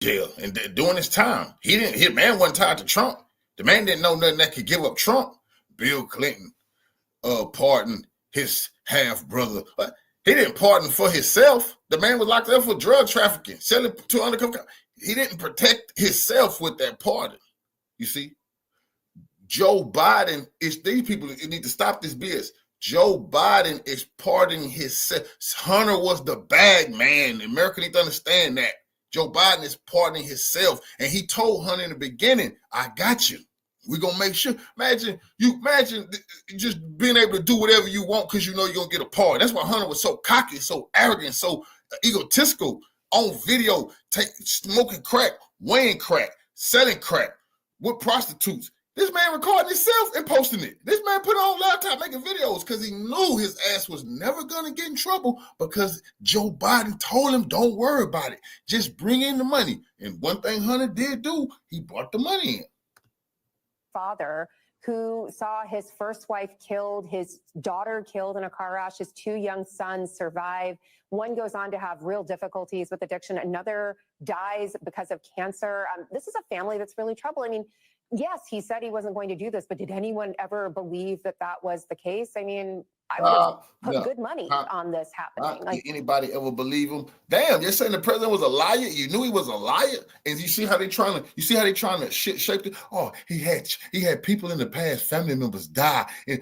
jail and during his time. Man wasn't tied to Trump. The man didn't know nothing that could give up Trump. Bill Clinton pardoned his half brother. He didn't pardon for himself. The man was locked up for drug trafficking, selling to undercover. He didn't protect himself with that pardon. You see, Joe Biden is these people need to stop this BS. Joe Biden is pardoning himself. Hunter was the bad man. America need to understand that. Joe Biden is pardoning himself. And he told Hunter in the beginning, I got you. We're going to make sure. Imagine just being able to do whatever you want because you know you're going to get a pardon. That's why Hunter was so cocky, so arrogant, so egotistical on video, smoking crack, weighing crack, selling crack with prostitutes. This man recording himself and posting it. This man put on laptop making videos because he knew his ass was never going to get in trouble because Joe Biden told him, don't worry about it. Just bring in the money. And one thing Hunter did do, he brought the money in. Father who saw his first wife killed, his daughter killed in a car crash, his two young sons survive. One goes on to have real difficulties with addiction. Another dies because of cancer. This is a family that's really troubled. I mean, yes, he said he wasn't going to do this, but did anyone ever believe that that was the case? I mean, I would have put good money on this happening. Did anybody ever believe him? Damn, you're saying the president was a liar? You knew he was a liar? And you see how they trying to shape it? Oh, he had people in the past, family members die. And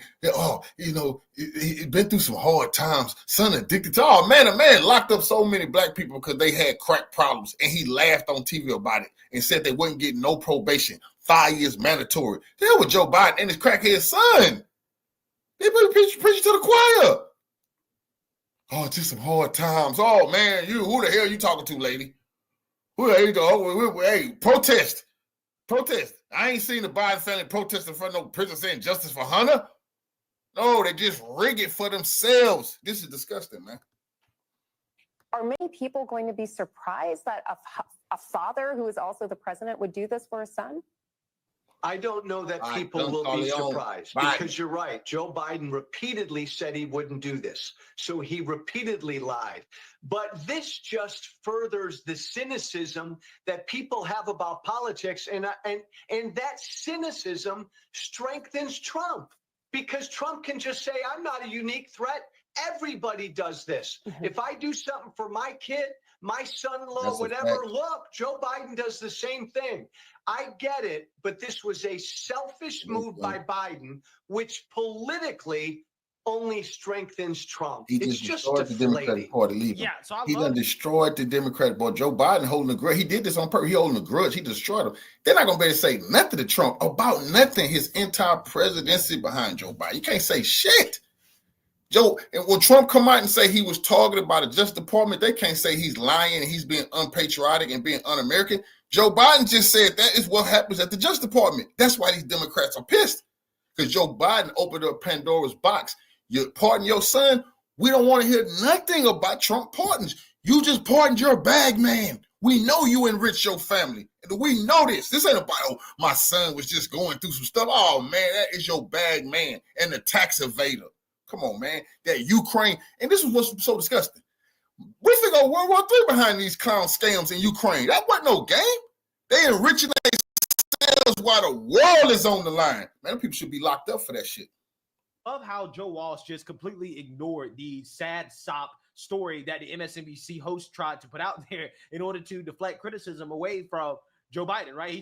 he been through some hard times. Son addicted to, a man locked up so many black people because they had crack problems. And he laughed on TV about it and said they wouldn't get no probation. 5 years mandatory. Hell with Joe Biden and his crackhead son. They better preach to the choir. Oh, just some hard times. Oh, man, who the hell you talking to, lady? Who the hell you talking? Hey, protest. Protest. I ain't seen the Biden family protest in front of no prison saying justice for Hunter. No, they just rig it for themselves. This is disgusting, man. Are many people going to be surprised that a father who is also the president would do this for his son? I don't know that people will be surprised because you're right. Joe Biden repeatedly said he wouldn't do this. So he repeatedly lied. But this just furthers the cynicism that people have about politics. And that cynicism strengthens Trump because Trump can just say, I'm not a unique threat. Everybody does this. If I do something for my kid, my son-in-law, whatever, look, Joe Biden does the same thing. I get it, but this was a selfish move by Biden, which politically only strengthens Trump. It's just destroyed the Democratic Party. Yeah, so he done destroyed the Democratic Party. Joe Biden holding a grudge. He did this on purpose. He holding a grudge. He destroyed him. They're not gonna be able to say nothing to Trump about nothing. His entire presidency behind Joe Biden. You can't say shit. And when Trump come out and say he was targeted by the Justice Department, they can't say he's lying and he's being unpatriotic and being un-American. Joe Biden just said that is what happens at the Justice Department. That's why these Democrats are pissed. Because Joe Biden opened up Pandora's box. You pardon your son, we don't want to hear nothing about Trump pardons. You just pardoned your bag man. We know you enrich your family. We know this. This ain't about, oh, my son was just going through some stuff. Oh, man, that is your bag man and the tax evader. Come on, man. That Ukraine, and this is what's so disgusting. We think of World War III behind these clown scams in Ukraine. That wasn't no game. They enriching themselves while the world is on the line. Man, people should be locked up for that shit. Of how Joe Walsh just completely ignored the sad sob story that the MSNBC host tried to put out there in order to deflect criticism away from Joe Biden, right? He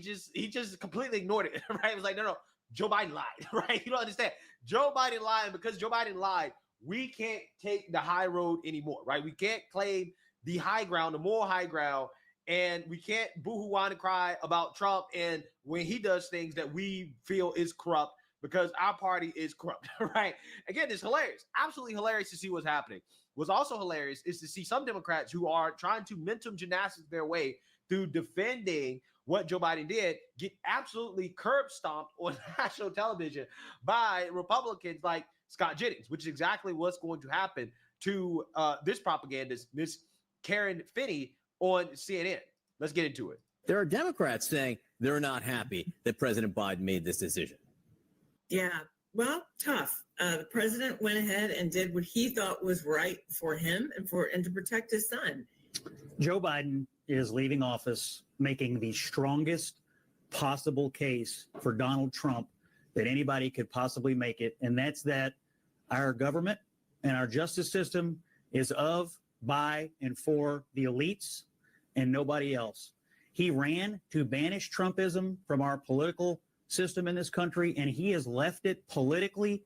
just completely ignored it, right? It was like, no, Joe Biden lied, right? You don't understand. Joe Biden lied, because Joe Biden lied, we can't take the high road anymore, right? We can't claim the high ground, the moral high ground, and we can't boo-hoo whine and cry about Trump and when he does things that we feel is corrupt because our party is corrupt, right? Again, it's hilarious. Absolutely hilarious to see what's happening. What's also hilarious is to see some Democrats who are trying to mental gymnastics their way through defending what Joe Biden did get absolutely curb stomped on national television by Republicans like Scott Jennings, which is exactly what's going to happen to this propagandist, Miss Karen Finney on CNN. Let's get into it. There are Democrats saying they're not happy that President Biden made this decision. Yeah, well, tough. The president went ahead and did what he thought was right for him and to protect his son. Joe Biden is leaving office making the strongest possible case for Donald Trump that anybody could possibly make it, and that's that our government and our justice system is of, by, and for the elites and nobody else. He ran to banish Trumpism from our political system in this country, and he has left it politically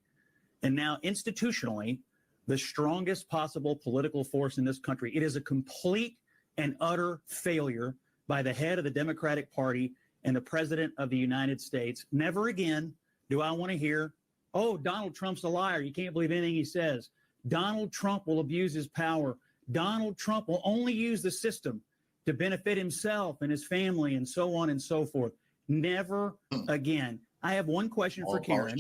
and now institutionally the strongest possible political force in this country. It is a complete and utter failure by the head of the Democratic Party and the President of the United States. Never again do I want to hear, oh, Donald Trump's a liar. You can't believe anything he says. Donald Trump will abuse his power. Donald Trump will only use the system to benefit himself and his family and so on and so forth. Never again. I have one question for Karen,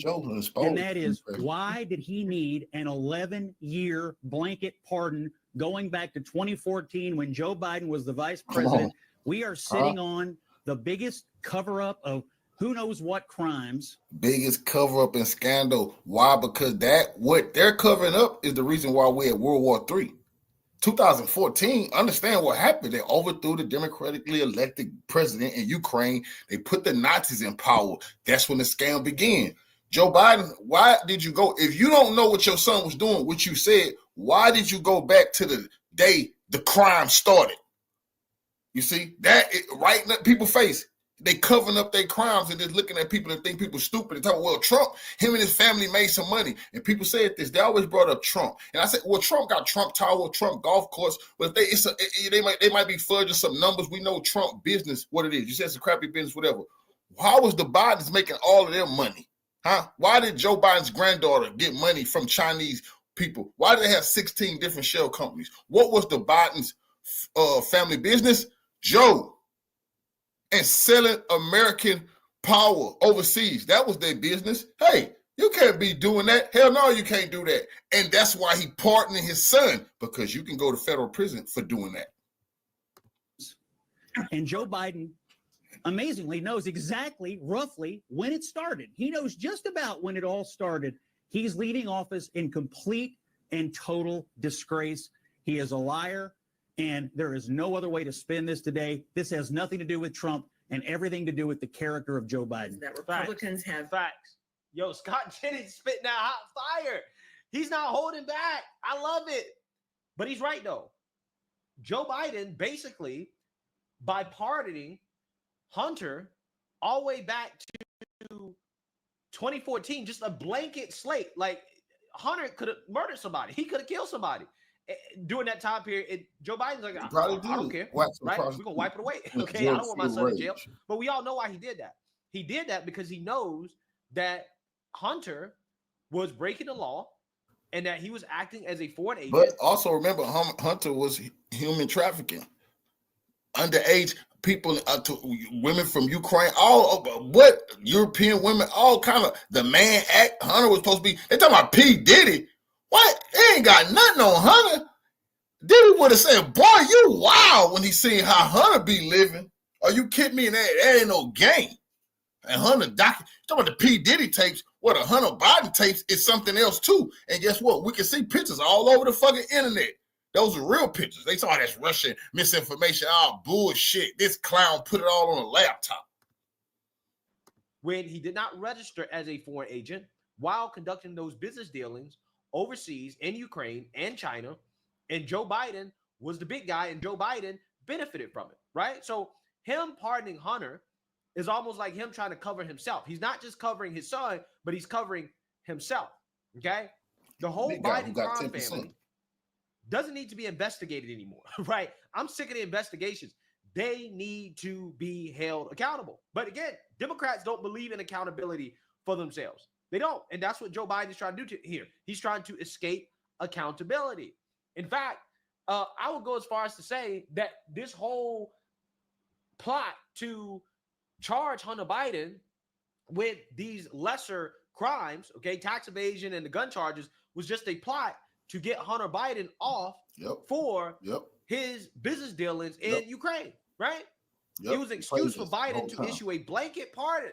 and that is, why did he need an 11-year blanket pardon going back to 2014 when Joe Biden was the vice president? We are sitting on the biggest cover-up of who knows what crimes. Biggest cover-up and scandal. Why? Because what they're covering up is the reason why we're at World War III. 2014, understand what happened. They overthrew the democratically elected president in Ukraine. They put the Nazis in power. That's when the scam began. Joe Biden, why did you go? If you don't know what your son was doing, what you said, why did you go back to the day the crime started? You see, that right in people's face. They covering up their crimes and just looking at people and think people stupid and talking, well, Trump, him and his family made some money. And people said this, they always brought up Trump. And I said, well, Trump got Trump Tower, Trump Golf Course. But if they might be fudging some numbers. We know Trump business, what it is. You said it's a crappy business, whatever. How was the Bidens making all of their money? Huh? Why did Joe Biden's granddaughter get money from Chinese people? Why did they have 16 different shell companies? What was the Biden's family business? Joe. And selling American power overseas. That was their business. Hey, you can't be doing that. Hell no, you can't do that. And that's why he pardoning his son, because you can go to federal prison for doing that. And Joe Biden, amazingly, knows exactly, roughly, when it started. He knows just about when it all started. He's leaving office in complete and total disgrace. He is a liar. And there is no other way to spin this today. This has nothing to do with Trump and everything to do with the character of Joe Biden. That Republicans have facts. Yo, Scott Jennings spitting that hot fire. He's not holding back. I love it. But he's right, though. Joe Biden, basically, by pardoning Hunter all the way back to 2014, just a blanket slate. Like, Hunter could have murdered somebody. He could have killed somebody. During that time period, Joe Biden's like, I don't care, right? We're going to wipe it away. Okay, I don't want my son in jail. But we all know why he did that. He did that because he knows that Hunter was breaking the law and that he was acting as a foreign agent. But also remember, Hunter was human trafficking. Underage people, women from Ukraine, European women, all kind of, the Mann Act. Hunter was supposed to be, they talking about P. Diddy. What? They ain't got nothing on Hunter. Diddy would have said, boy, you wild, when he seen how Hunter be living. Are you kidding me? That ain't no game. And Hunter talking about the P. Diddy tapes, what a Hunter Biden tapes is something else too. And guess what? We can see pictures all over the fucking internet. Those are real pictures. They saw this Russian misinformation. Oh, bullshit. This clown put it all on a laptop. When he did not register as a foreign agent while conducting those business dealings overseas in Ukraine and China, and Joe Biden was the big guy, and Joe Biden benefited from it, right? So him pardoning Hunter is almost like him trying to cover himself. He's not just covering his son, but he's covering himself, okay? The whole Biden crime family doesn't need to be investigated anymore, right? I'm sick of the investigations. They need to be held accountable. But again, Democrats don't believe in accountability for themselves. They don't. And that's what Joe Biden is trying to do here. He's trying to escape accountability. In fact, I would go as far as to say that this whole plot to charge Hunter Biden with these lesser crimes, okay, tax evasion and the gun charges, was just a plot to get Hunter Biden off for his business dealings in Ukraine, right? It was an excuse for Biden to issue a blanket pardon